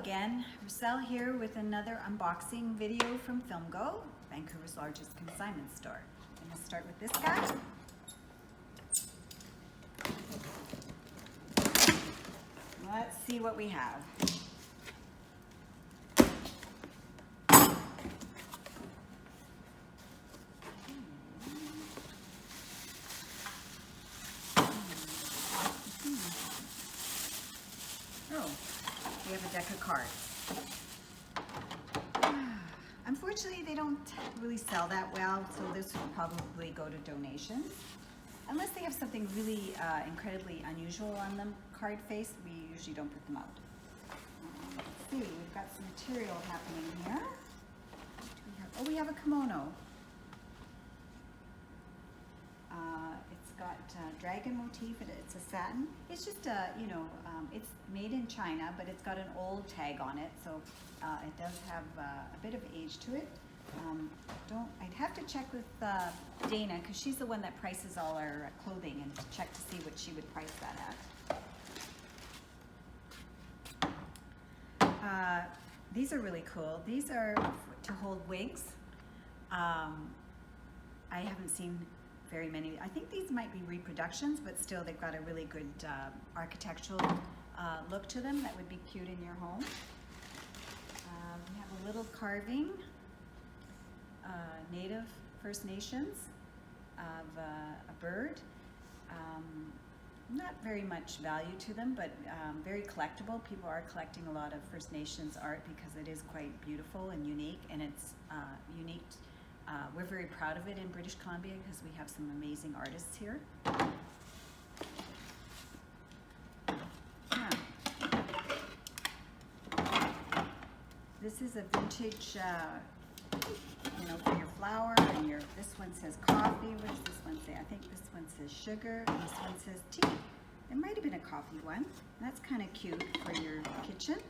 again, Rochelle here with another unboxing video from Filmgo, Vancouver's largest consignment store. I'm going to start with this guy. Let's see what we have. Oh, we have a deck of cards. Unfortunately, they don't really sell that well, so this will probably go to donations. Unless they have something really incredibly unusual on the card face, we usually don't put them out. Let's see, we've got some material happening here. We have a kimono. It's got dragon motif, and it's a satin. It's just it's made in China, but it's got an old tag on it, so it does have a bit of age to it. I'd have to check with Dana, because she's the one that prices all our clothing, and check to see what she would price that at. These are really cool. These are to hold wigs. I haven't seen very many. I think these might be reproductions, but still they've got a really good architectural look to them that would be cute in your home. We have a little carving, Native First Nations, of a bird. Not very much value to them, but very collectible. People are collecting a lot of First Nations art because it is quite beautiful and unique, and it's unique. We're very proud of it in British Columbia because we have some amazing artists here. Yeah. This is a vintage, for your flour, and this one says coffee. What does this one say? I think this one says sugar, and this one says tea. It might have been a coffee one. That's kind of cute for your kitchen.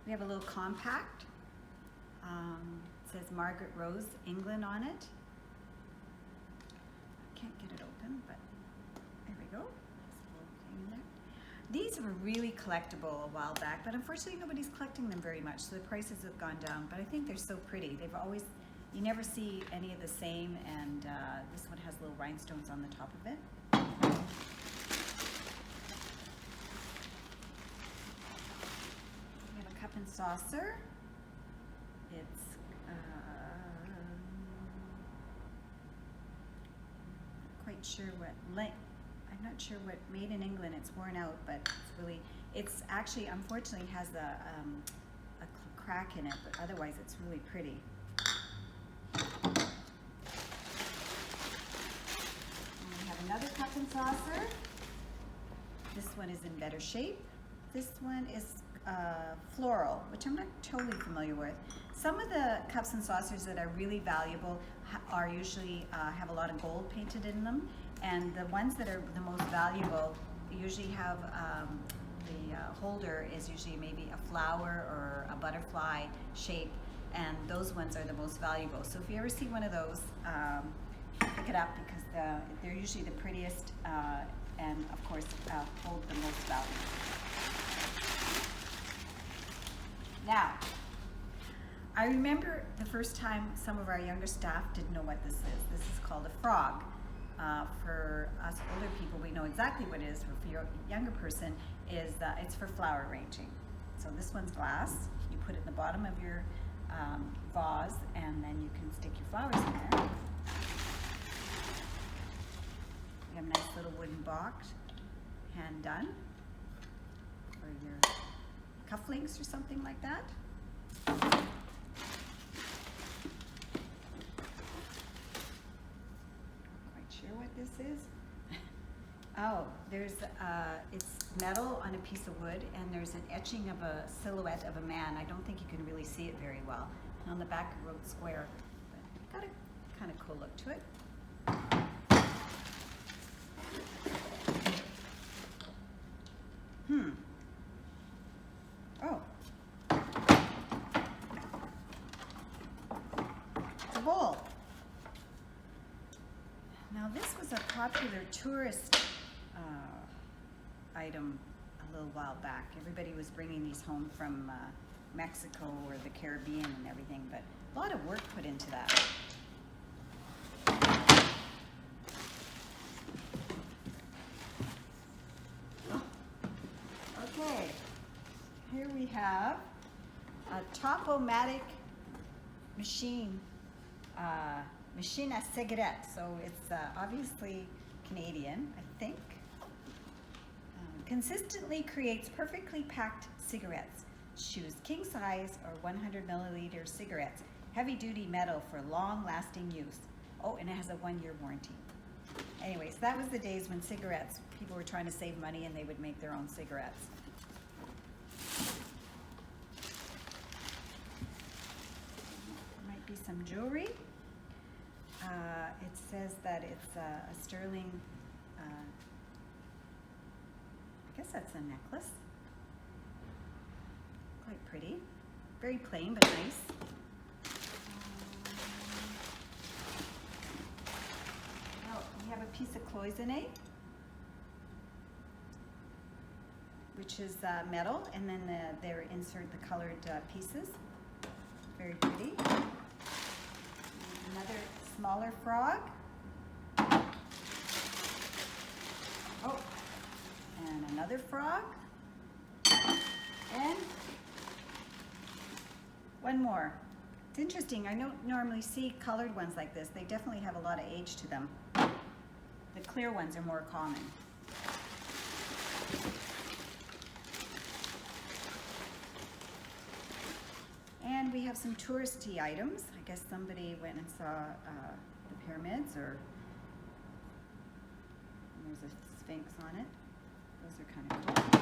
We have a little compact. It says Margaret Rose, England on it. Can't get it open, but there we go. These were really collectible a while back, but unfortunately nobody's collecting them very much, so the prices have gone down, but I think they're so pretty. You never see any of the same, and this one has little rhinestones on the top of it. We have a cup and saucer. It's quite sure what I'm not sure what made in England. It's worn out, but it's actually unfortunately has a crack in it, but otherwise it's really pretty. And we have another cup and saucer. This one is in better shape. This one is floral, which I'm not totally familiar with. Some of the cups and saucers that are really valuable are usually have a lot of gold painted in them, and the ones that are the most valuable usually have the holder is usually maybe a flower or a butterfly shape, and those ones are the most valuable. So if you ever see one of those, pick it up, because they're usually the prettiest and of course hold the most value. Now, I remember the first time some of our younger staff didn't know what this is. This is called a frog. For us older people, we know exactly what it is. For your younger person, it's for flower arranging. So this one's glass. You put it in the bottom of your vase, and then you can stick your flowers in there. We have a nice little wooden box, hand done, for your cufflinks or something like that. What this is. Oh, it's metal on a piece of wood, and there's an etching of a silhouette of a man. I don't think you can really see it very well. And on the back it wrote square, but got a kind of cool look to it. Oh, was a popular tourist item a little while back. Everybody was bringing these home from Mexico or the Caribbean and everything, but a lot of work put into that. Okay, here we have a Top-O-Matic machine, machine à cigarette. So it's obviously Canadian, I think. Consistently creates perfectly packed cigarettes. Choose king size or 100 milliliter cigarettes. Heavy duty metal for long lasting use. Oh, and it has a 1-year warranty. Anyways, that was the days when cigarettes, people were trying to save money and they would make their own cigarettes. Might be some jewelry. It says that it's a sterling, I guess that's a necklace. Quite pretty. Very plain but nice. Oh, we have a piece of cloisonne, which is metal, and then they insert the colored pieces. Very pretty. Another smaller frog. Oh, and another frog. And one more. It's interesting, I don't normally see colored ones like this. They definitely have a lot of age to them. The clear ones are more common. And we have some touristy items. I guess somebody went and saw the pyramids, or there's a sphinx on it. Those are kind of cool.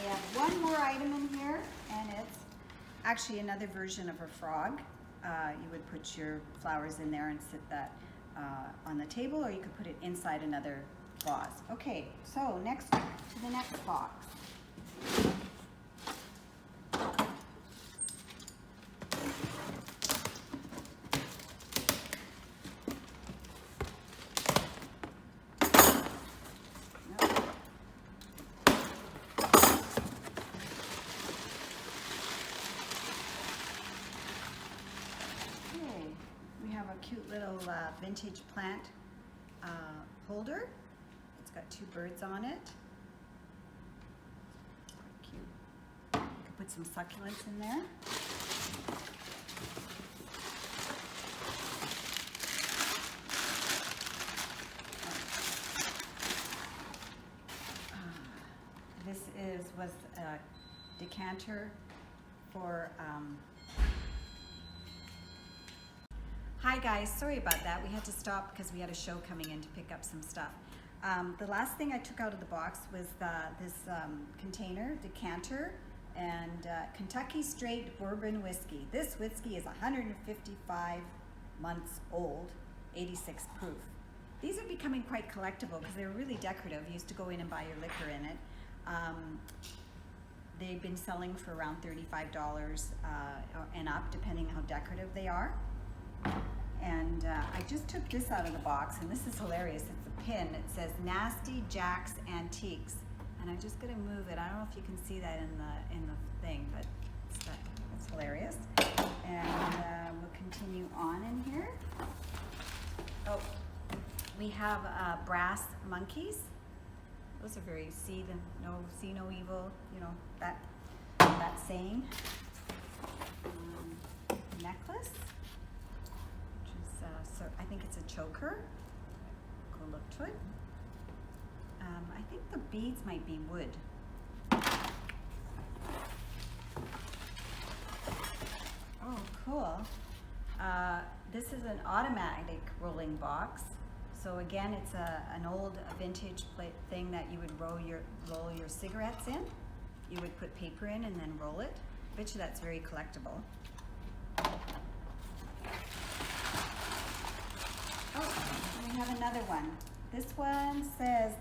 We have one more item in here, and it's actually another version of a frog. You would put your flowers in there and sit that on the table, or you could put it inside another vase. Okay, so next to the next box. Cute little vintage plant holder. It's got 2 birds on it. Cute. You could put some succulents in there. This was a decanter for Hi guys, sorry about that. We had to stop because we had a show coming in to pick up some stuff. The last thing I took out of the box was this container, decanter, and Kentucky Straight Bourbon Whiskey. This whiskey is 155 months old, 86 proof. These are becoming quite collectible because they're really decorative. You used to go in and buy your liquor in it. They've been selling for around $35 and up, depending on how decorative they are. And I just took this out of the box, and this is hilarious. It's a pin. It says Nasty Jack's Antiques, and I'm just going to move it. I don't know if you can see that in the thing, but it's hilarious. And we'll continue on in here. Oh, we have brass monkeys. Those are very see no evil. You know that saying. Necklace. So I think it's a choker. Go look to it. I think the beads might be wood. Oh, cool. This is an automatic rolling box. So again, it's an old vintage thing that you would roll your cigarettes in. You would put paper in and then roll it. I bet you that's very collectible. Oh, and we have another one. This one says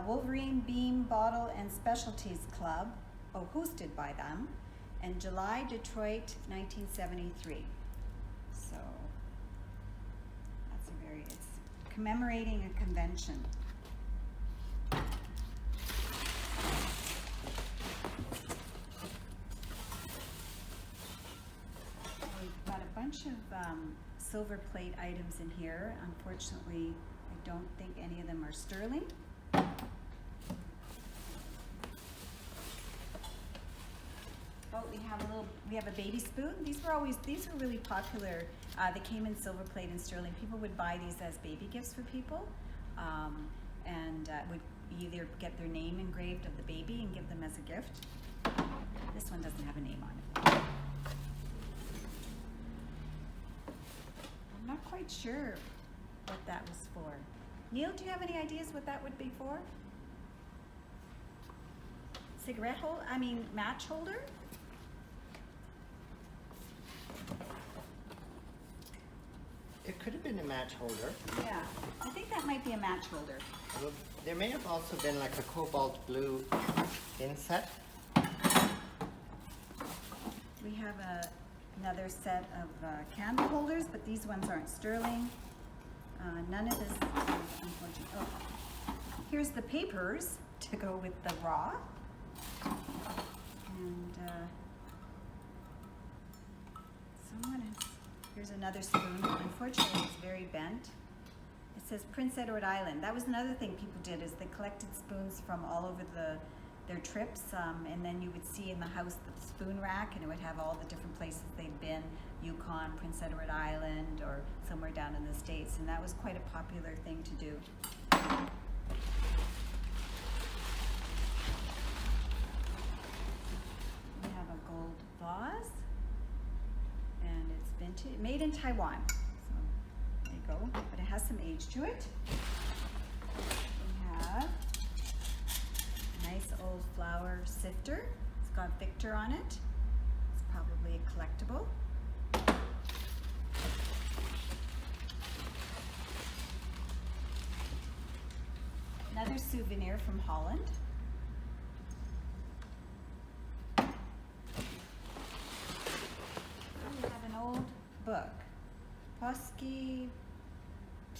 Wolverine Beam Bottle and Specialties Club, hosted by them, and July, Detroit, 1973. So that's it's commemorating a convention. We've got a bunch of silver plate items in here. Unfortunately, I don't think any of them are sterling. Oh, we have a baby spoon. These were really popular. They came in silver plate and sterling. People would buy these as baby gifts for people, and would either get their name engraved of the baby and give them as a gift. This one doesn't have a name on it. I'm not quite sure what that was for. Neil, do you have any ideas what that would be for? Cigarette holder? I mean, match holder? It could have been a match holder. Yeah, I think that might be a match holder. Well, there may have also been like a cobalt blue inset. We have another set of candle holders, but these ones aren't sterling. None of this is unfortunate. Oh, here's the papers to go with the raw. And here's another spoon. Unfortunately, it's very bent. It says Prince Edward Island. That was another thing people did, is they collected spoons from all over their trips, and then you would see in the house the spoon rack, and it would have all the different places they'd been, Yukon, Prince Edward Island, or somewhere down in the States, and that was quite a popular thing to do. We have a gold vase, and it's vintage, made in Taiwan. So there you go, but it has some age to it. We have nice old flour sifter. It's got Victor on it. It's probably a collectible. Another souvenir from Holland. We have an old book. Polski, I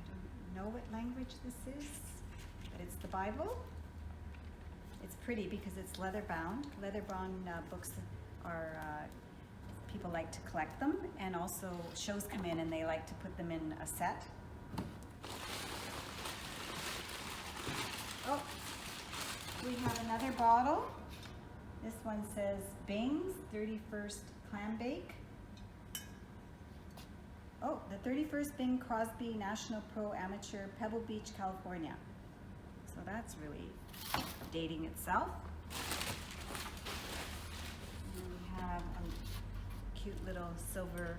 don't know what language this is, but it's the Bible. It's pretty because it's leather bound. Leather bound books are, people like to collect them, and also shows come in and they like to put them in a set. Oh, we have another bottle. This one says Bing's 31st Clam Bake. Oh, the 31st Bing Crosby National Pro Amateur, Pebble Beach, California. So that's really dating itself. And we have a cute little silver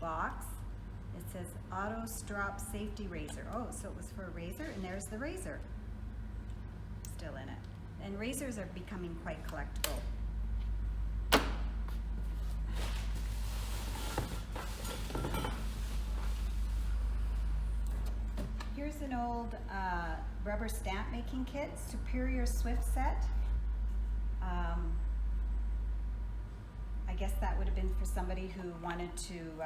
box. It says Auto Strop Safety Razor. Oh, so it was for a razor, and there's the razor still in it. And razors are becoming quite collectible. Here's an old rubber stamp making kit, Superior Swift set. I guess that would have been for somebody who wanted to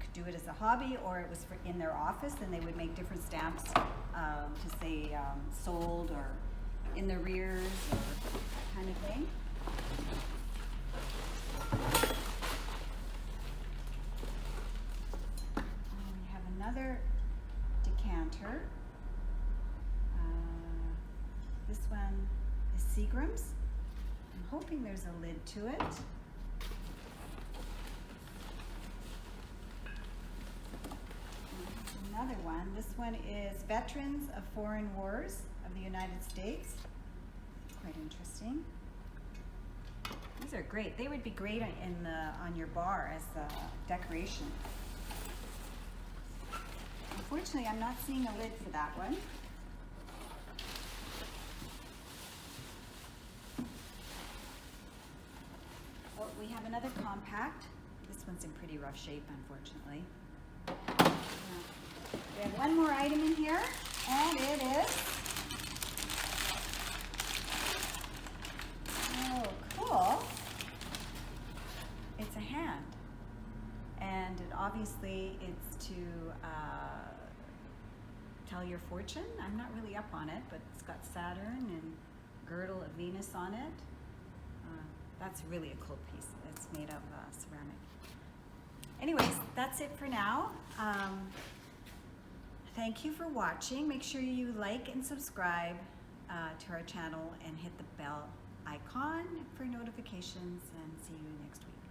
could do it as a hobby, or it was for in their office, and they would make different stamps to say sold or in the rears or that kind of thing. We have another decanter. This one is Seagram's. I'm hoping there's a lid to it. Another one. This one is Veterans of Foreign Wars of the United States. Quite interesting. These are great. They would be great on your bar as a decoration. Unfortunately, I'm not seeing a lid for that one. Oh, we have another compact. This one's in pretty rough shape, unfortunately. We have one more item in here, and it is, oh, cool. It's a hand. And and obviously it's to tell your fortune. I'm not really up on it, but it's got Saturn and girdle of Venus on it. That's really a cool piece. It's made of ceramic. Anyways, that's it for now. Thank you for watching. Make sure you like and subscribe to our channel and hit the bell icon for notifications, and see you next week.